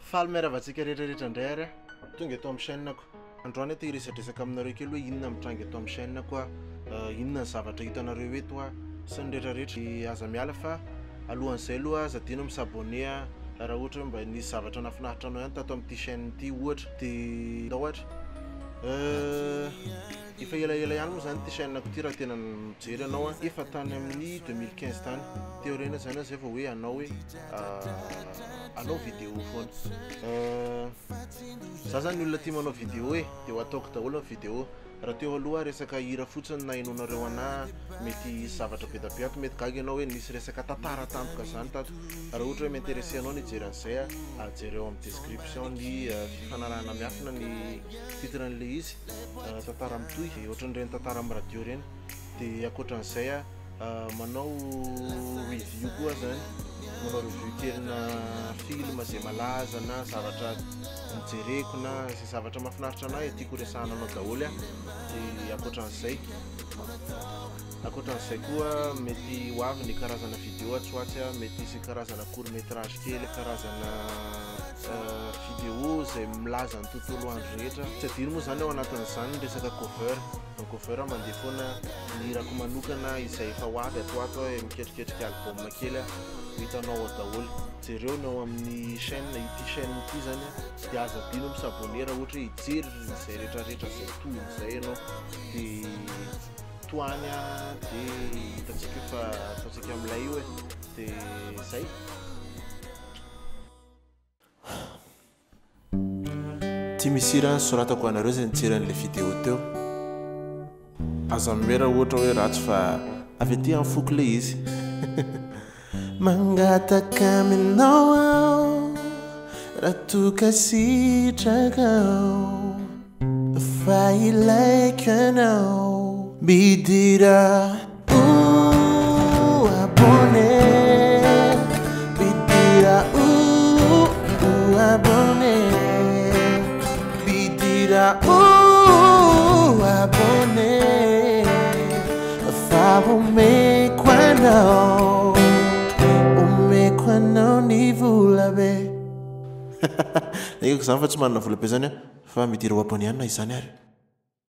Faly miaravatsika rehetrarehetra indray ary tonga eto amin'ny chaîne-ko. Androany aty resadresaka aminareo kely hoe inona mitrangy eto amin'ny chaîne-ko a, inona ny zavatra hitanareo eto a, sy ny rehetrarehetra aza miala fa alohan'izay aloha aza dino misabone a raha ohatra hoe mba nisy zavatra nafinaritra anao ihany tato amin'ity chaîne ity ohatra dia ohatra efa elaela ihany moa zany ity chaîne-ko ity raha tena mijery anao a, efa tany amin'ny 2015 tany teorena zany zay vao hoe anao hoe anao vidéo foana. Za zany olona tia manao vidéo dia ho ataoko daholo ny vidéo. Raha teo aloha resaka hira fotsiny na hainonareo anahy mety zavatra be da be ato, mety gaga ianao hoe nisy resaka tantara tampoka zany tato. Raha ohatra hoe m'intéressé anao ny hijery an'izay a, jereo amin'ny description ny fifanarahana miafina ny titran'le izy, tantara mitohy ohatran'ireny tantara amin'ny radio ireny. Dia ankoatran'izay a manao review koa zany, manao review kelina film zay malaza na zavatra mijereko na izay zavatra mahafinaritra anahy tiako resahana anao daholo a. Dia ankoatran'izay koa mety ho avy ny karazana vidéo atsoatsy a, mety isy karazana court métrage kely, karazana vidéo zay milaza ny tontolo andro rehetra. Tsy adino moa zany ao anatin'izany ny resaka cover. Ny cover mandeha foana ny hirako manokana izay efa ho avy ato hoe miketriketrika album kely a, hitanao ao daholo. Jereo no amin'ny chaîne ity chaîne ity zany a, dia aza dino misabone raha ohatra hoe hijery izay rehetrarehetra zay toy izay ianao. Dia toany a dia hitantsika fa ataontsika amin'ilay io e. Dia zay ty misy raha soratako anareo zay nijery an'le vidéo teo. Aza mera ohatra hoe ratsy fa avy aty amin'ny foko le izy. Mangataka aminao aho raha toka sitraka aho, fa ilaiko anao bidira abone, bidira abone, bidira abone, fa umeko anao, umeko anao ny vola be. Eko zany fa tsy manana vola be zany a, fa midira ho abone ihany na izany ary.